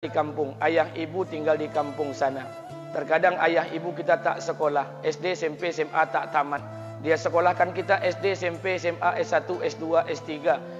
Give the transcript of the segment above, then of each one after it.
di kampung, ayah ibu tinggal di kampung sana. Terkadang ayah ibu kita tak sekolah, SD, SMP, SMA tak tamat. Dia sekolahkan kita SD, SMP, SMA, S1, S2, S3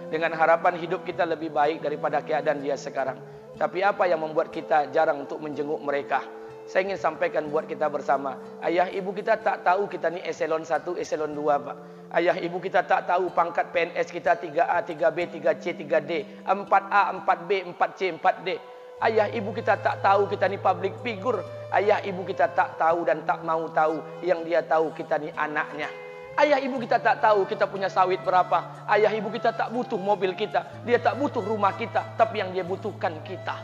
dengan harapan hidup kita lebih baik daripada keadaan dia sekarang. Tapi apa yang membuat kita jarang untuk menjenguk mereka? Saya ingin sampaikan buat kita bersama. Ayah ibu kita tak tahu kita ni eselon 1, eselon 2, Pak. Ayah ibu kita tak tahu pangkat PNS kita 3A, 3B, 3C, 3D, 4A, 4B, 4C, 4D. Ayah ibu kita tak tahu kita ni public figure. Ayah ibu kita tak tahu dan tak mau tahu. Yang dia tahu kita ni anaknya. Ayah ibu kita tak tahu kita punya sawit berapa. Ayah ibu kita tak butuh mobil kita. Dia tak butuh rumah kita. Tapi yang dia butuhkan kita.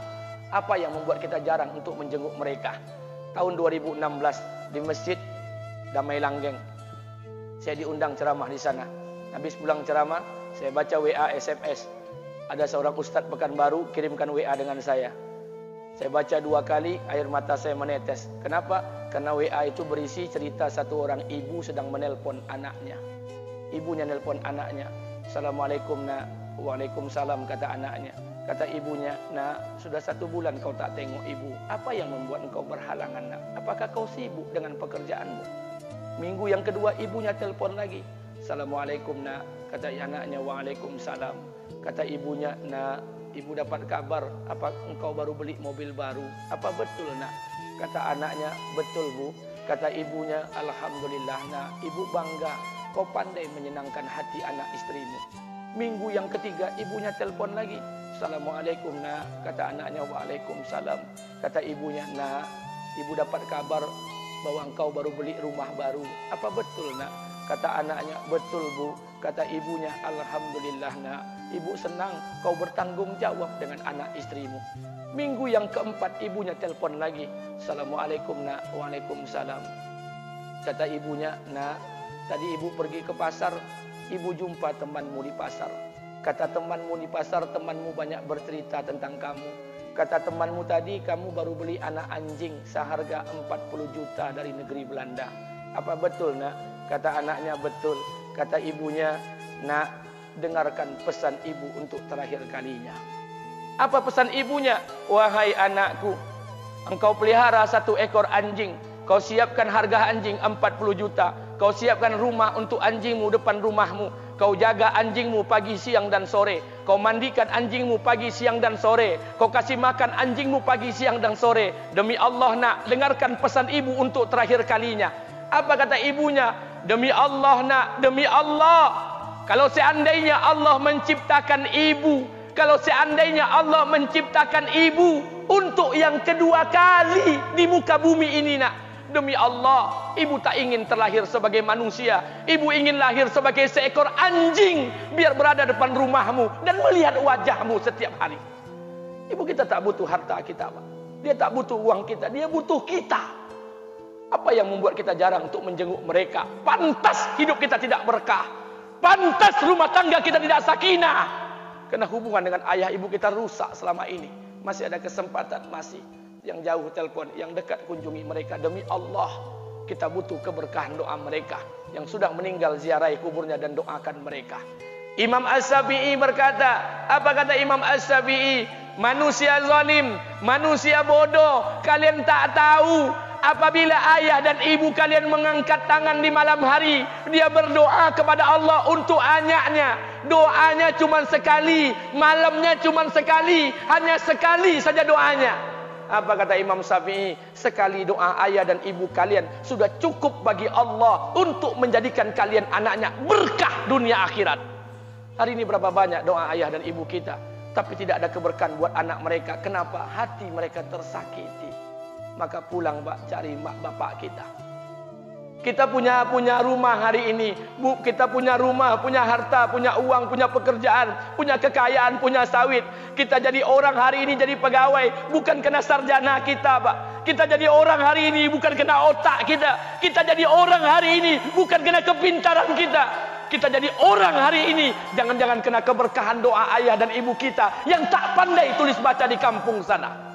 Apa yang membuat kita jarang untuk menjenguk mereka? Tahun 2016 di Masjid Damai Langgeng, saya diundang ceramah di sana. Habis pulang ceramah, saya baca WA SMS. Ada seorang ustadz Pekanbaru kirimkan WA dengan saya. Saya baca 2 kali, air mata saya menetes. Kenapa? Karena WA itu berisi cerita satu orang ibu sedang menelpon anaknya. Ibunya nelpon anaknya. Assalamualaikum nak. Waalaikumsalam, kata anaknya. Kata ibunya, nak, sudah 1 bulan kau tak tengok ibu. Apa yang membuat engkau berhalangan, nak? Apakah kau sibuk dengan pekerjaanmu? Minggu yang kedua ibunya telpon lagi. Assalamualaikum nak. Kata anaknya, waalaikumsalam. Kata ibunya, nak, ibu dapat kabar apa engkau baru beli mobil baru. Apa betul nak? Kata anaknya, betul bu. Kata ibunya, alhamdulillah nak, ibu bangga. Kau pandai menyenangkan hati anak istrimu. Minggu yang ketiga ibunya telpon lagi. Assalamualaikum nak. Kata anaknya, waalaikumsalam. Kata ibunya, nak, ibu dapat kabar bahwa engkau baru beli rumah baru. Apa betul nak? Kata anaknya, betul bu. Kata ibunya, alhamdulillah nak, ibu senang kau bertanggung jawab dengan anak istrimu. Minggu yang keempat ibunya telpon lagi. Assalamualaikum nak. Waalaikumsalam. Kata ibunya, nak, tadi ibu pergi ke pasar, ibu jumpa temanmu di pasar. Kata temanmu di pasar, temanmu banyak bercerita tentang kamu. Kata temanmu tadi, kamu baru beli anak anjing seharga 40 juta dari negeri Belanda. Apa betul nak? Kata anaknya, betul. Kata ibunya, nak, dengarkan pesan ibu untuk terakhir kalinya. Apa pesan ibunya? Wahai anakku, engkau pelihara 1 ekor anjing. Kau siapkan harga anjing 40 juta. Kau siapkan rumah untuk anjingmu depan rumahmu. Kau jaga anjingmu pagi, siang dan sore. Kau mandikan anjingmu pagi, siang dan sore. Kau kasih makan anjingmu pagi, siang dan sore. Demi Allah nak, dengarkan pesan ibu untuk terakhir kalinya. Apa kata ibunya? Demi Allah nak, demi Allah. Kalau seandainya Allah menciptakan ibu, kalau seandainya Allah menciptakan ibu untuk yang kedua kali di muka bumi ini nak, demi Allah, ibu tak ingin terlahir sebagai manusia. Ibu ingin lahir sebagai seekor anjing, biar berada depan rumahmu dan melihat wajahmu setiap hari. Ibu kita tak butuh harta kita, Pak. Dia tak butuh uang kita, dia butuh kita. Apa yang membuat kita jarang untuk menjenguk mereka? Pantas hidup kita tidak berkah. Pantas rumah tangga kita tidak sakinah. Karena hubungan dengan ayah ibu kita rusak selama ini. Masih ada kesempatan, masih. Yang jauh telepon, yang dekat kunjungi mereka. Demi Allah, kita butuh keberkahan doa mereka. Yang sudah meninggal, ziarahi kuburnya dan doakan mereka. Imam As-Syafi'i berkata, apa kata Imam As-Syafi'i? Manusia zalim, manusia bodoh, kalian tak tahu. Apabila ayah dan ibu kalian mengangkat tangan di malam hari, dia berdoa kepada Allah untuk anaknya. Doanya cuma sekali, malamnya cuma sekali, hanya sekali saja doanya. Apa kata Imam Syafi'i? Sekali doa ayah dan ibu kalian sudah cukup bagi Allah untuk menjadikan kalian anaknya berkah dunia akhirat. Hari ini berapa banyak doa ayah dan ibu kita, tapi tidak ada keberkahan buat anak mereka. Kenapa? Hati mereka tersakiti. Maka pulang, Pak, cari mak bapak kita. Kita punya rumah hari ini, Bu, kita punya rumah, punya harta, punya uang, punya pekerjaan, punya kekayaan, punya sawit. Kita jadi orang hari ini jadi pegawai bukan kena sarjana kita, Pak. Kita jadi orang hari ini bukan kena otak kita. Kita jadi orang hari ini bukan kena kepintaran kita. Kita jadi orang hari ini jangan-jangan kena keberkahan doa ayah dan ibu kita yang tak pandai tulis baca di kampung sana.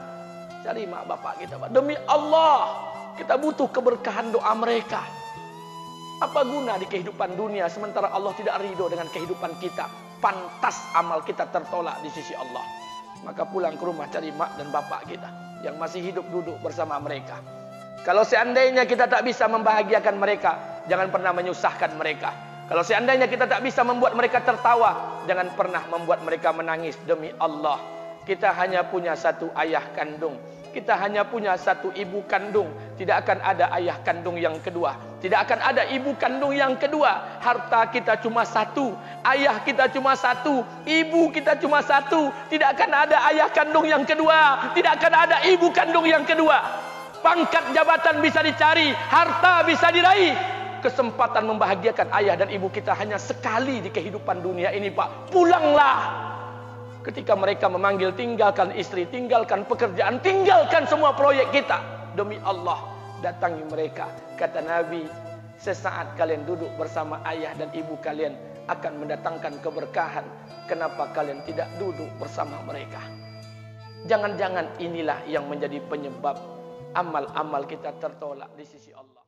Cari mak bapak kita, Pak. Demi Allah, kita butuh keberkahan doa mereka. Apa guna di kehidupan dunia sementara Allah tidak ridho dengan kehidupan kita? Pantas amal kita tertolak di sisi Allah. maka pulang ke rumah cari mak dan bapak kita yang masih hidup, duduk bersama mereka. Kalau seandainya kita tak bisa membahagiakan mereka, jangan pernah menyusahkan mereka. Kalau seandainya kita tak bisa membuat mereka tertawa, jangan pernah membuat mereka menangis. Demi Allah, kita hanya punya satu ayah kandung, kita hanya punya satu ibu kandung. Tidak akan ada ayah kandung yang kedua, tidak akan ada ibu kandung yang kedua. Harta kita cuma satu, ayah kita cuma satu, ibu kita cuma satu. Tidak akan ada ayah kandung yang kedua, tidak akan ada ibu kandung yang kedua. Pangkat jabatan bisa dicari, harta bisa diraih, kesempatan membahagiakan ayah dan ibu kita hanya sekali di kehidupan dunia ini, Pak. Pulanglah. Ketika mereka memanggil, tinggalkan istri, tinggalkan pekerjaan, tinggalkan semua proyek kita. Demi Allah, datangi mereka. Kata Nabi, sesaat kalian duduk bersama ayah dan ibu kalian akan mendatangkan keberkahan. Kenapa kalian tidak duduk bersama mereka? Jangan-jangan inilah yang menjadi penyebab amal-amal kita tertolak di sisi Allah.